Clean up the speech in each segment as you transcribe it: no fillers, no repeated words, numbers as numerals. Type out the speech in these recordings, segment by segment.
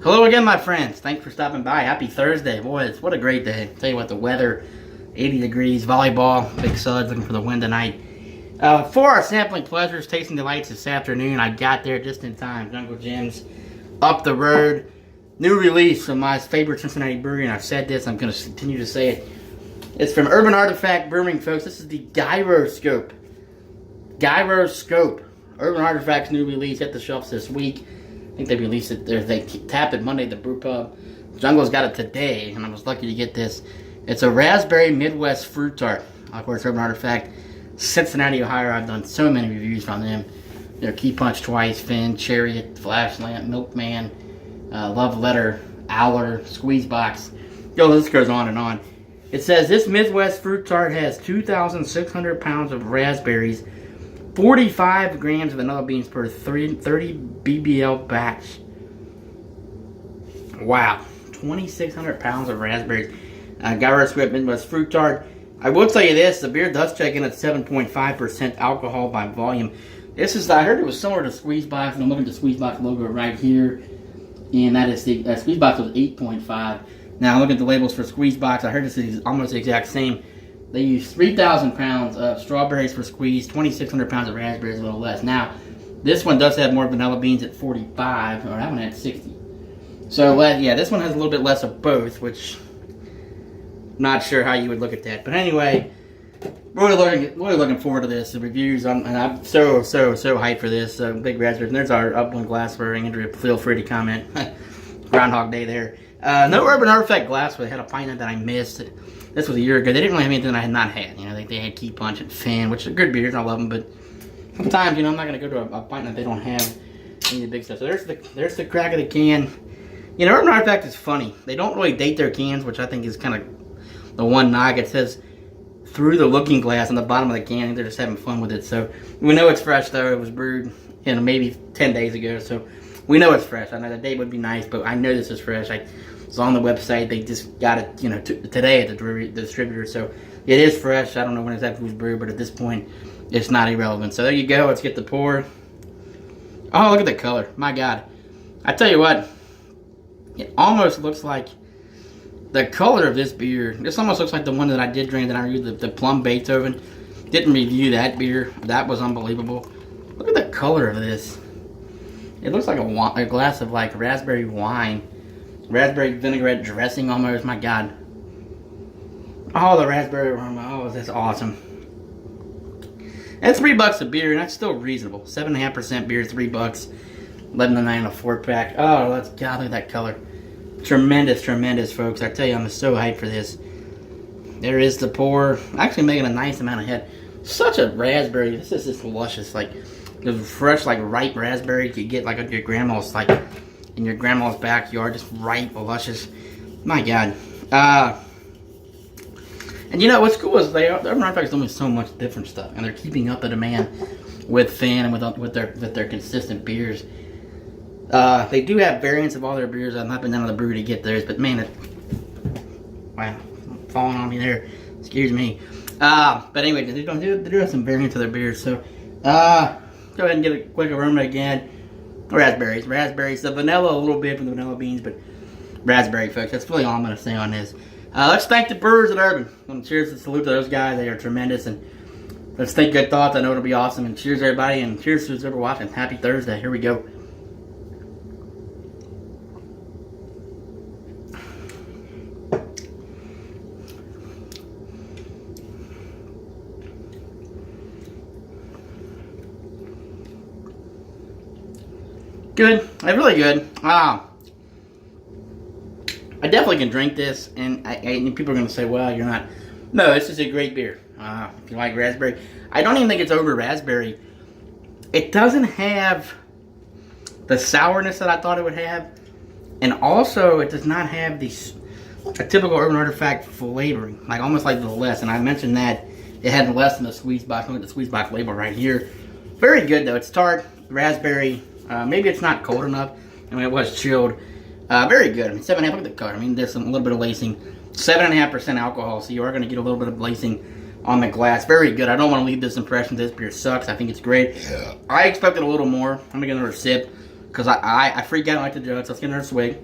Hello again, my friends. Thanks for stopping by. Happy Thursday. Boys, what a great day. Tell you what, the weather, 80 degrees, volleyball, big suds, looking for the win tonight. For our sampling pleasures, tasting delights this afternoon, I got there just in time. Jungle Jim's up the road. New release from my favorite Cincinnati brewery, and I've said this, I'm going to continue to say it. It's from Urban Artifact Brewing, folks. This is the Gyroscope. Gyroscope. Urban Artifact's new release hit the shelves this week. I think they released it there. They tapped it Monday at the brew pub. Jungle's got it today, and I was lucky to get this. It's a raspberry Midwest fruit tart. Of course, Urban Artifact, Cincinnati, Ohio. I've done so many reviews from them. Their Key Punch Twice, Finn, Chariot, Flash Lamp, Milkman, Love Letter, Owler, Squeeze Box. Yo, this goes on and on. It says this Midwest fruit tart has 2,600 pounds of raspberries, 45 grams of vanilla beans per 30 BBL batch. Wow. 2,600 pounds of raspberries. Gyroscope Midwest fruit tart. I will tell you this, the beer does check in at 7.5% alcohol by volume. This is, I heard it was similar to Squeeze Box, and I'm looking at the Squeeze Box logo right here. And that is the, Squeeze Box was 8.5. Now look at the labels for Squeeze Box. I heard this is almost the exact same. They use 3,000 pounds of strawberries for squeeze, 2,600 pounds of raspberries, a little less. Now, this one does have more vanilla beans at 45, or that one had 60. So, yeah, this one has a little bit less of both, which not sure how you would look at that. But anyway, really looking forward to this. The reviews, and I'm so hyped for this. Big raspberries. And there's our Upland glassware. Andrea, feel free to comment. Groundhog Day there. No Urban Artifact glassware. They had a pint that I missed. This was a year ago. They didn't really have anything that I had not had. You know, they had Key Punch and Finn, which are good beers. I love them, but sometimes, you know, I'm not going to go to a pint that they don't have any of the big stuff. So there's the crack of the can. You know, Urban Artifact is funny. They don't really date their cans, which I think is kind of the one knock. It says through the looking glass on the bottom of the can. They're just having fun with it. So we know it's fresh, though. It was brewed, you know, maybe 10 days ago. So we know it's fresh. I know the date would be nice, but I know this is fresh. It's on the website. They just got it, you know, today at the distributor. So it is fresh. I don't know when exactly it was brewed, but at this point, it's not irrelevant. So there you go. Let's get the pour. Oh, look at the color. My God. I tell you what, it almost looks like the color of this beer. This almost looks like the one that I did drink that I reviewed, the Plum Beethoven. Didn't review that beer. That was unbelievable. Look at the color of this. It looks like a glass of like raspberry wine. Raspberry vinaigrette dressing almost. My God. Oh, the raspberry aroma. Oh, that's awesome. That's $3 a beer, and that's still reasonable. 7.5% beer, $3. 11.99 a 4-pack. Oh, God, look at that color. Tremendous, folks. I tell you, I'm so hyped for this. There is the pour. Actually making a nice amount of head. Such a raspberry. This is just luscious. Like, the fresh, like, ripe raspberry you get, like, at your grandma's, like, in your grandma's backyard, just ripe, luscious. My God. And you know what's cool is Urban Artifact's doing so much different stuff, and they're keeping up the demand with Finn and with their consistent beers. They do have variants of all their beers. I've not been down to the brewery to get theirs, but man, wow, falling on me there. Excuse me. But anyway, they do have some variants of their beers. So, go ahead and get a quick aroma again. Raspberries. The vanilla a little bit from the vanilla beans, but raspberry, folks. That's really all I'm going to say on this. Let's thank the brewers at Urban. And cheers and salute to those guys. They are tremendous. And let's think good thoughts. I know it'll be awesome. And cheers, everybody. And cheers to who's ever watching. Happy Thursday. Here we go. Good. Really good. I definitely can drink this, and people are going to say, well, you're not. No, this is a great beer. If you like raspberry. I don't even think it's over raspberry. It doesn't have the sourness that I thought it would have, and also it does not have a typical Urban Artifact flavoring, like almost like the less, and I mentioned that it had less than the Squeeze Box. Look at the Squeeze Box label right here. Very good, though. It's tart, raspberry. Maybe it's not cold enough. I mean, it was chilled. Very good. I mean, 7.5. Look at the color. I mean, there's a little bit of lacing. 7.5% alcohol, so you are going to get a little bit of lacing on the glass. Very good. I don't want to leave this impression this beer sucks. I think it's great. I expected a little more. I'm going to get another sip. because I freak out like the drugs. Let's get another swig.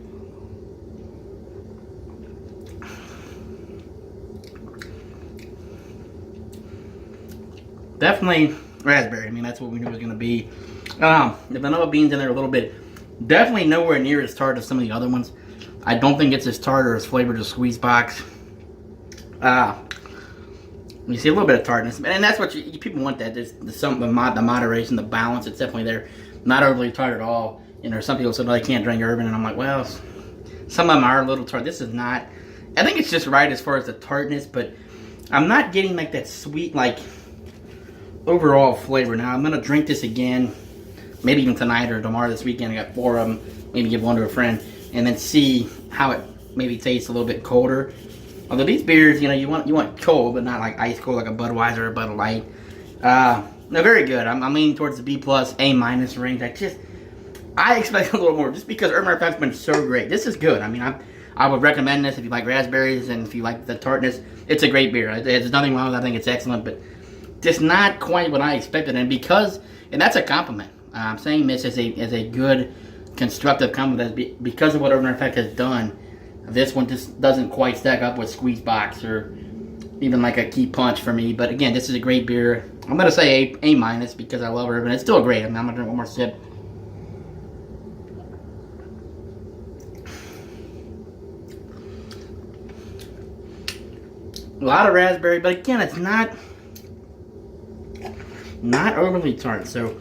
Definitely raspberry. I mean, that's what we knew it was going to be. The vanilla beans in there a little bit. Definitely nowhere near as tart as some of the other ones. I don't think it's as tart or as flavored as Squeeze Box. You see a little bit of tartness, and that's what people want. That there's some the moderation, the balance. It's definitely there. Not overly tart at all. You know, some people say, "No, they can't drink urban," and I'm like, well, some of them are a little tart. This is not. I think it's just right as far as the tartness, but I'm not getting like that sweet like overall flavor. Now I'm gonna drink this again, maybe even tonight or tomorrow this weekend. I got 4 of them. Maybe give one to a friend, and then see how it maybe tastes a little bit colder. Although these beers, you know, you want cold, but not like ice cold like a Budweiser or a Bud Light. No, very good. I'm leaning towards the B+, A- range. I expect a little more just because Urban Effect's been so great. This is good. I mean, I would recommend this if you like raspberries and if you like the tartness. It's a great beer. There's nothing wrong with it. I think it's excellent, but just not quite what I expected. And that's a compliment. I'm saying this as a good, constructive compliment because of what Urban Effect has done. This one just doesn't quite stack up with Squeeze Box or even like a Key Punch for me. But again, this is a great beer. I'm going to say A- because I love Urban. It's still great. I mean, I'm going to drink one more sip. A lot of raspberry, but again, it's not overly tart. So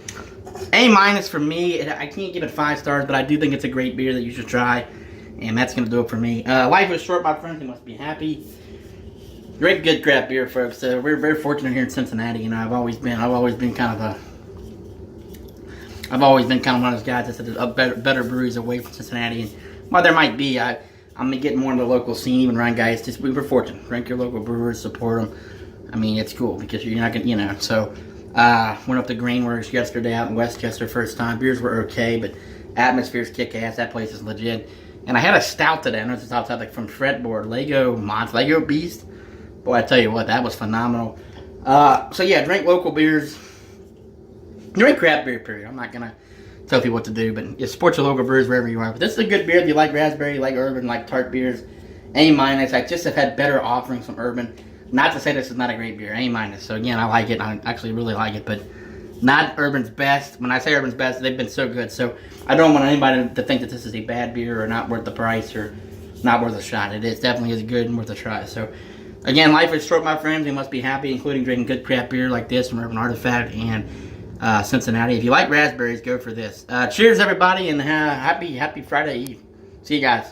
A- for me. I can't give it 5 stars, but I do think it's a great beer that you should try. And that's going to do it for me. Life is short, my friends. You must be happy. Great, good craft beer, folks. We're very fortunate here in Cincinnati. You know, I've always been kind of one of those guys that said better breweries away from Cincinnati. And while there might be, I'm getting more into the local scene. Even around guys, we're fortunate. Drink your local brewers, support them. I mean, it's cool because you're not gonna, you know. So, went up to Grainworks yesterday out in Westchester, first time. Beers were okay, but atmosphere's kick ass. That place is legit. And I had a stout today. I know it's outside, like from Fretboard, Lego Beast. Boy, I tell you what, that was phenomenal. So yeah, drink local beers. Drink craft beer, period. I'm not gonna tell people what to do, but you support your local brewers wherever you are. But this is a good beer if you like raspberry, you like Urban, like tart beers. A-. I just have had better offerings from Urban. Not to say this is not a great beer. A-. So again, I like it. I actually really like it, but not Urban's best. When I say Urban's best, they've been so good. So I don't want anybody to think that this is a bad beer or not worth the price or not worth a shot. It is definitely is good and worth a try. So again, life is short, my friends. You must be happy, including drinking good craft beer like this from Urban Artifact and Cincinnati. If you like raspberries, go for this. Cheers, everybody, and happy Friday Eve. See you guys.